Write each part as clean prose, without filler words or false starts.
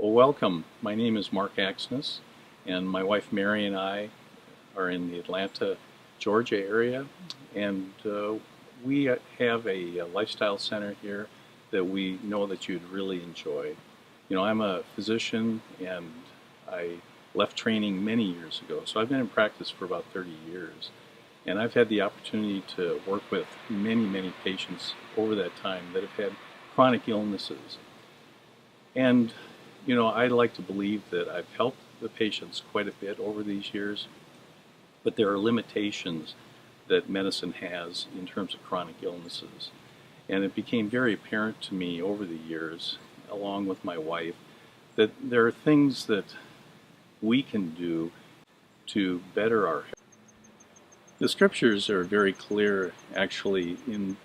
Well, welcome. My name is Mark and my wife Mary and I are in the Atlanta, Georgia area, and we have a lifestyle center here that we know that you'd really enjoy. You know, I'm a physician and I left training many years ago, so I've been in practice for about 30 years. And I've had the opportunity to work with many patients over that time that have had chronic illnesses. And you know, I like to believe that I've helped the patients quite a bit over these years, but there are limitations that medicine has in terms of chronic illnesses. And it became very apparent to me over the years, along with my wife, that there are things that we can do to better our health. The scriptures are very clear, actually, in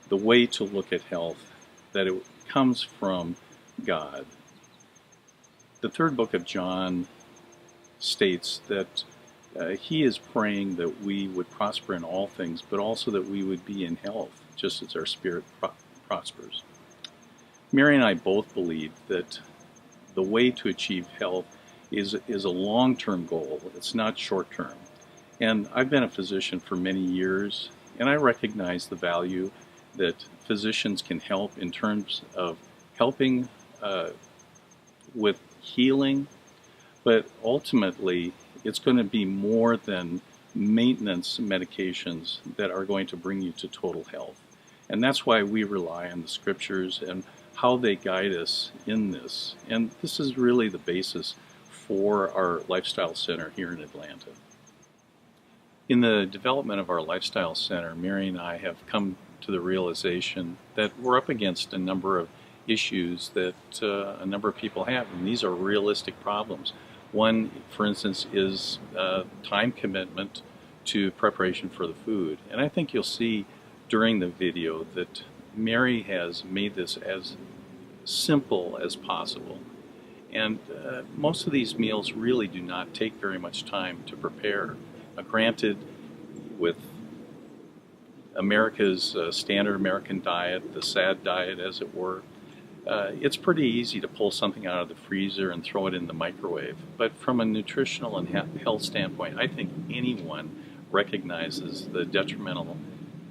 the way to look at health, that it comes from God. The third book of John states that he is praying that we would prosper in all things, but also that we would be in health, just as our spirit prospers. Mary and I both believe that the way to achieve health is a long-term goal. It's not short-term. And I've been a physician for many years, and I recognize the value that physicians can help in terms of helping with healing, but ultimately it's going to be more than maintenance medications that are going to bring you to total health. And that's why we rely on the scriptures and how they guide us in this. And this is really the basis for our lifestyle center here in Atlanta. In the development of our lifestyle center, Mary and I have come to the realization that we're up against a number of issues that a number of people have, and these are realistic problems. One, for instance, is time commitment to preparation for the food. And I think you'll see during the video that Mary has made this as simple as possible. And most of these meals really do not take very much time to prepare. Granted, with America's standard American diet, the SAD diet as it were, it's pretty easy to pull something out of the freezer and throw it in the microwave. But from a nutritional and health standpoint, I think anyone recognizes the detrimental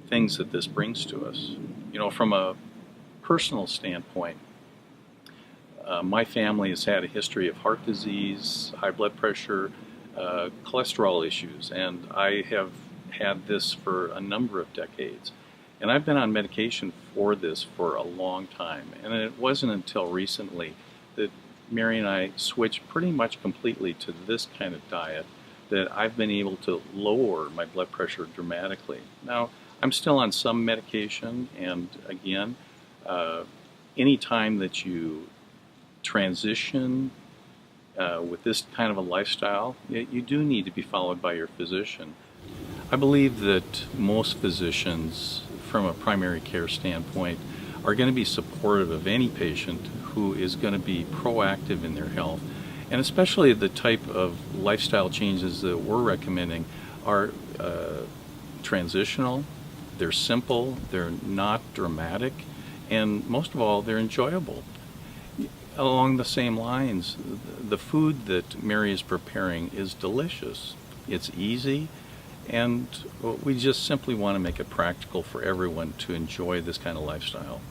things that this brings to us. You know, from a personal standpoint, my family has had a history of heart disease, high blood pressure, cholesterol issues, and I have had this for a number of decades. And I've been on medication for this for a long time. And it wasn't until recently that Mary and I switched pretty much completely to this kind of diet that I've been able to lower my blood pressure dramatically. Now, I'm still on some medication, and again, any time that you transition with this kind of a lifestyle, you do need to be followed by your physician. I believe that most physicians, from a primary care standpoint, are going to be supportive of any patient who is going to be proactive in their health. And especially the type of lifestyle changes that we're recommending are transitional, they're simple, they're not dramatic, and most of all, they're enjoyable. Along the same lines, the food that Mary is preparing is delicious. It's easy, and we just simply want to make it practical for everyone to enjoy this kind of lifestyle.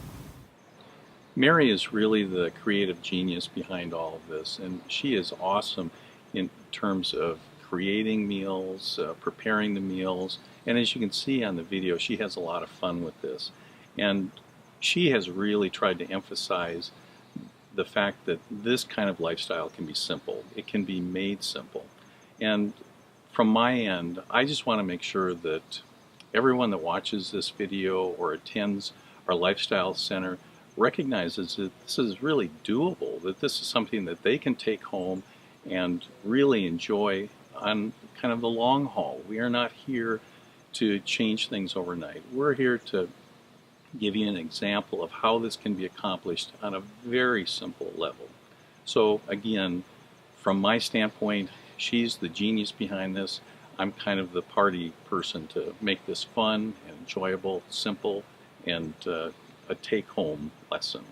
Mary is really the creative genius behind all of this, and she is awesome in terms of creating meals, preparing the meals, and as you can see on the video, she has a lot of fun with this. And she has really tried to emphasize the fact that this kind of lifestyle can be simple. It can be made simple. And from my end, I just want to make sure that everyone that watches this video or attends our lifestyle center recognizes that this is really doable, that this is something that they can take home and really enjoy on kind of the long haul. We are not here to change things overnight. We're here to give you an example of how this can be accomplished on a very simple level. So again, from my standpoint, she's the genius behind this. I'm kind of the party person to make this fun and enjoyable, simple, and a take-home lesson.